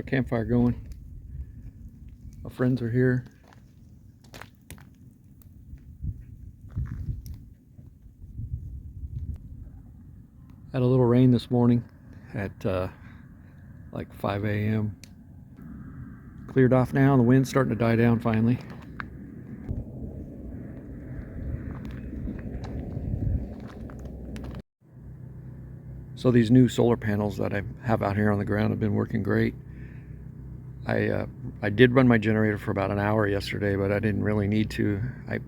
campfire going. My friends are here. Had a little rain this morning at like 5 a.m. Cleared off now, the wind's starting to die down finally. So these new solar panels that I have out here on the ground have been working great. I did run my generator for about an hour yesterday, but I didn't really need to. I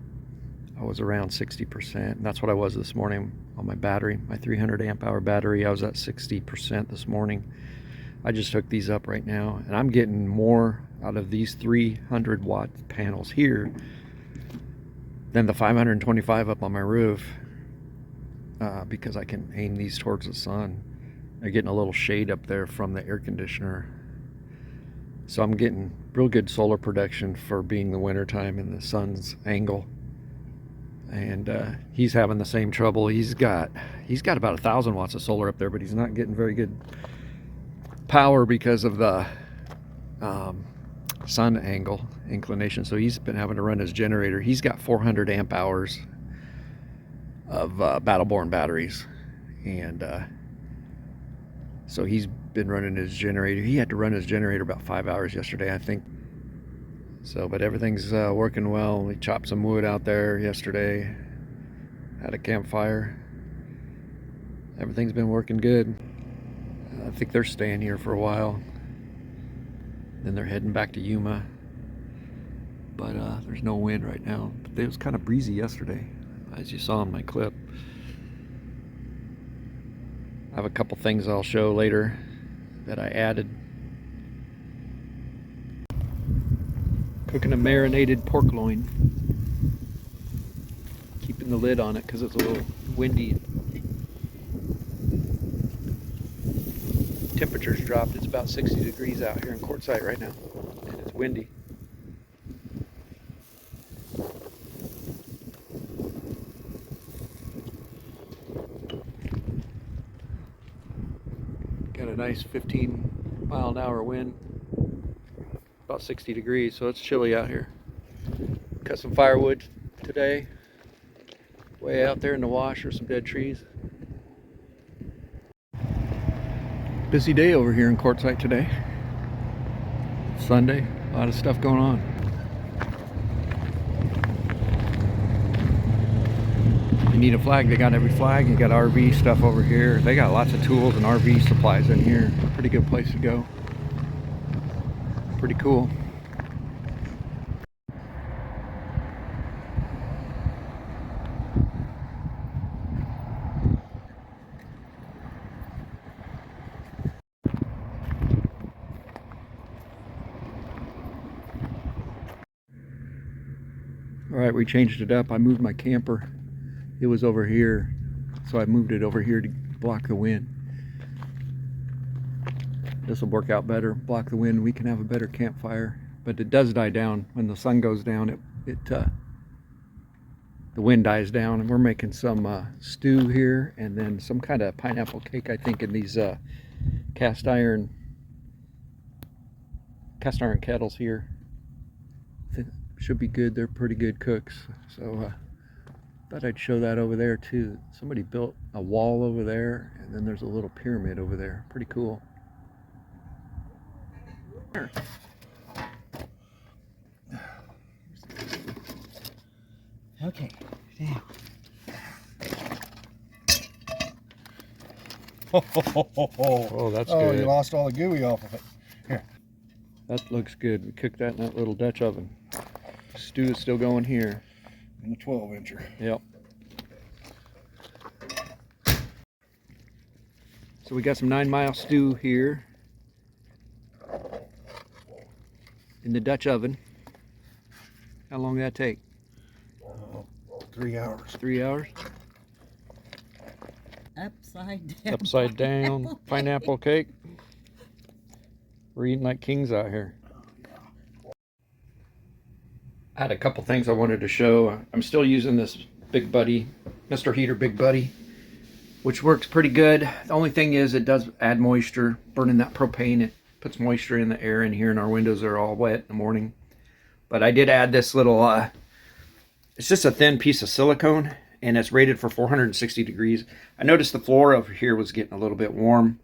was around 60%, and that's what I was this morning on my battery, my 300 amp hour battery. I was at 60% this morning. I just hooked these up right now, and I'm getting more out of these 300 watt panels here than the 525 up on my roof, because I can aim these towards the sun. They're getting a little shade up there from the air conditioner. So I'm getting real good solar production for being the winter time and the sun's angle. And he's having the same trouble. He's got about 1,000 watts of solar up there, but he's not getting very good power because of the sun angle inclination. So he's been having to run his generator. He's got 400 amp hours of Battleborn batteries, and so he's been running his generator. He had to run his generator about 5 hours yesterday, I think. So, but everything's working well. We chopped some wood out there yesterday, had a campfire. Everything's been working good. I think they're staying here for a while. Then they're heading back to Yuma. But there's no wind right now. But it was kind of breezy yesterday, as you saw in my clip. I have a couple things I'll show later that I added. Cooking a marinated pork loin. Keeping the lid on it because it's a little windy. Temperature's dropped. It's about 60 degrees out here in Quartzsite right now, and it's windy. Got a nice 15-mile-an-hour wind, about 60 degrees, so it's chilly out here. Cut some firewood today, way out there in the wash, or some dead trees. Busy day over here in Quartzsite today. Sunday, a lot of stuff going on. You need a flag, they got every flag. You got RV stuff over here. They got lots of tools and RV supplies in here. Pretty good place to go. Pretty cool. All right, we changed it up. I moved my camper. It was over here, so I moved it over here to block the wind. This will work out better, block the wind. We can have a better campfire, but it does die down when the sun goes down. The wind dies down, and we're making some stew here, and then some kind of pineapple cake, I think, in these cast iron kettles here. Should be good. They're pretty good cooks. So thought I'd show that over there too. Somebody built a wall over there, and then there's a little pyramid over there. Pretty cool. Okay, now. Oh, that's good. Oh, you lost all the gooey off of it. Here. That looks good. We cooked that in that little Dutch oven. Stew is still going here. In the 12-incher. Yep. So we got some 9-mile stew here in the Dutch oven. How long did that take? 3 hours. 3 hours? Upside down. Upside down pineapple cake. We're eating like kings out here. I had a couple things I wanted to show. I'm still using this Big Buddy, Mr. Heater Big Buddy, which works pretty good. The only thing is it does add moisture. Burning that propane, puts moisture in the air in here, and our windows are all wet in the morning. But I did add this little, it's just a thin piece of silicone, and it's rated for 460 degrees. I noticed the floor over here was getting a little bit warm,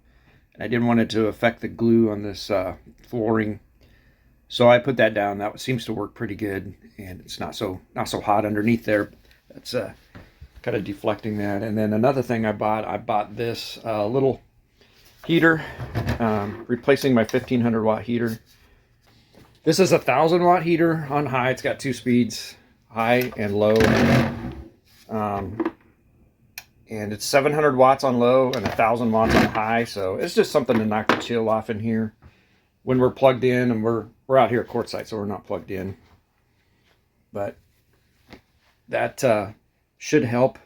and I didn't want it to affect the glue on this flooring. So I put that down. That seems to work pretty good, and it's not so hot underneath there. That's kind of deflecting that. And then another thing I bought this little heater, replacing my 1500 watt heater. This is a 1000 watt heater on high. It's got 2 speeds, high and low. And it's 700 watts on low and 1000 watts on high. So it's just something to knock the chill off in here when we're plugged in, and we're out here at Quartzsite, so we're not plugged in. But that should help.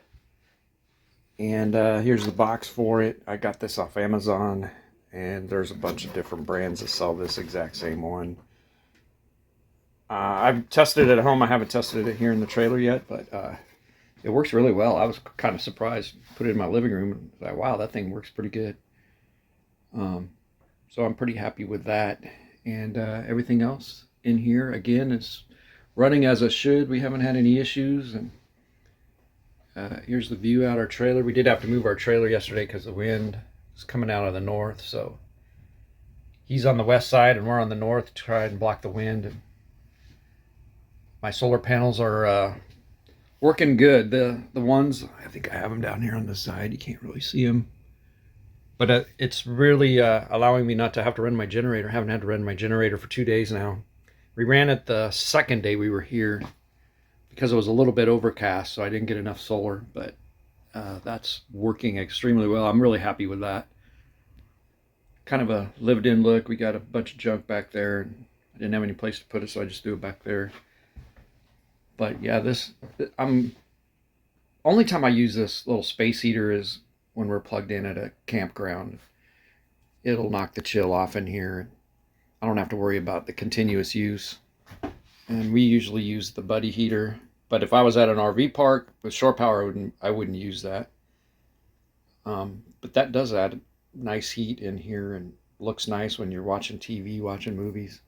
And here's the box for it. I got this off Amazon, and there's a bunch of different brands that sell this exact same one. I've tested it at home. I haven't tested it here in the trailer yet, but it works really well. I was kind of surprised. Put it in my living room and was like, wow, that thing works pretty good. So I'm pretty happy with that. And everything else in here, again, is running as it should. We haven't had any issues. And here's the view out our trailer. We did have to move our trailer yesterday because the wind is coming out of the north. So he's on the west side and we're on the north to try and block the wind. And my solar panels are working good. The ones, I think I have them down here on the side. You can't really see them. But it's really allowing me not to have to run my generator. I haven't had to run my generator for 2 days now. We ran it the second day we were here because it was a little bit overcast, so I didn't get enough solar. But that's working extremely well. I'm really happy with that. Kind of a lived-in look. We got a bunch of junk back there. I didn't have any place to put it, so I just threw it back there. But yeah, only time I use this little space heater is when we're plugged in at a campground. It'll knock the chill off in here. I don't have to worry about the continuous use. And we usually use the buddy heater. But if I was at an RV park with shore power, I wouldn't use that. But that does add nice heat in here and looks nice when you're watching TV, watching movies.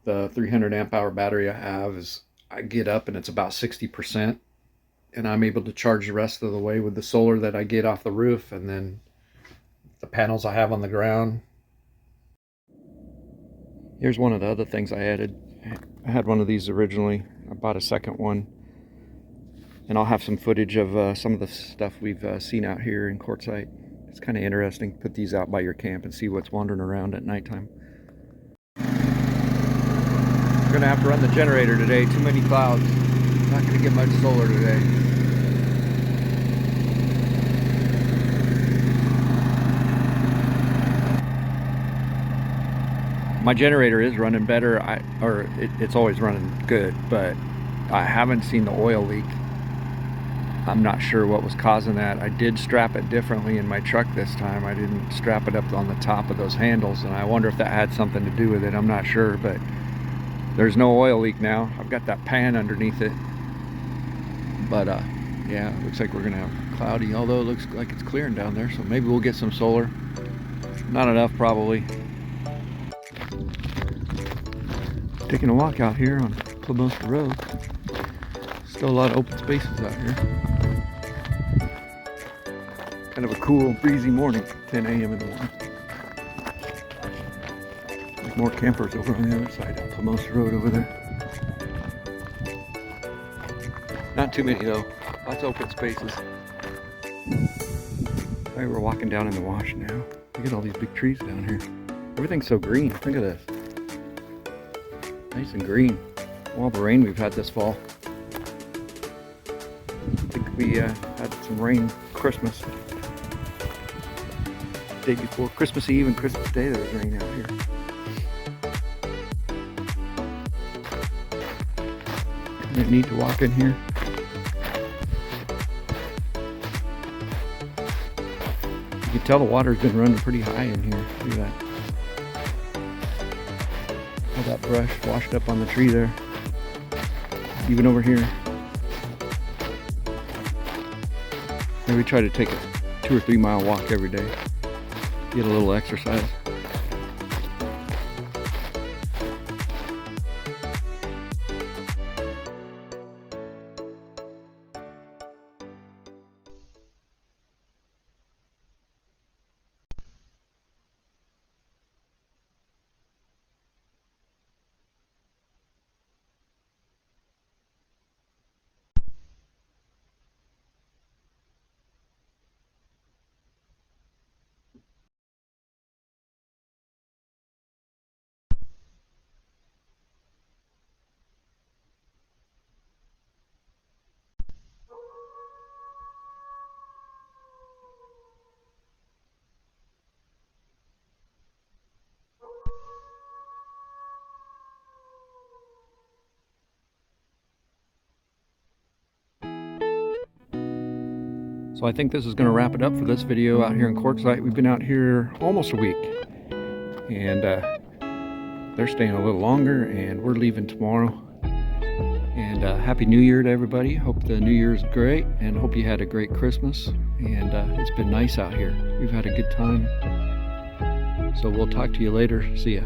The 300 amp hour battery I have I get up and it's about 60%. And I'm able to charge the rest of the way with the solar that I get off the roof and then the panels I have on the ground. Here's one of the other things I added. I had one of these originally. I bought a second one. And I'll have some footage of some of the stuff we've seen out here in Quartzsite. It's kind of interesting. Put these out by your camp and see what's wandering around at nighttime. We're going to have to run the generator today. Too many clouds. Not going to get much solar today. My generator is running better, it's always running good, but I haven't seen the oil leak. I'm not sure what was causing that. I did strap it differently in my truck this time. I didn't strap it up on the top of those handles, and I wonder if that had something to do with it. I'm not sure, but there's no oil leak now. I've got that pan underneath it. But yeah, it looks like we're gonna have cloudy, although it looks like it's clearing down there, so maybe we'll get some solar. Not enough, probably. Taking a walk out here on Plymouth Road. Still a lot of open spaces out here. Kind of a cool, breezy morning, 10 a.m. in the morning. There's more campers over on the other side of Plymouth Road over there. Not too many though, lots of open spaces. Alright, we're walking down in the wash now. Look at all these big trees down here. Everything's so green, look at this. Nice and green. All the rain we've had this fall. I think we had some rain Christmas. Day before Christmas Eve and Christmas Day there was rain out here. Isn't it neat to walk in here? You can tell the water's been running pretty high in here. Look at that. All that brush washed up on the tree there. Even over here. And we try to take a 2 or 3 mile walk every day. Get a little exercise. So I think this is going to wrap it up for this video out here in Quartzsite. We've been out here almost a week, and they're staying a little longer, and we're leaving tomorrow. And Happy New Year to everybody. Hope the New Year's great, and hope you had a great Christmas. And it's been nice out here. We've had a good time. So we'll talk to you later. See ya.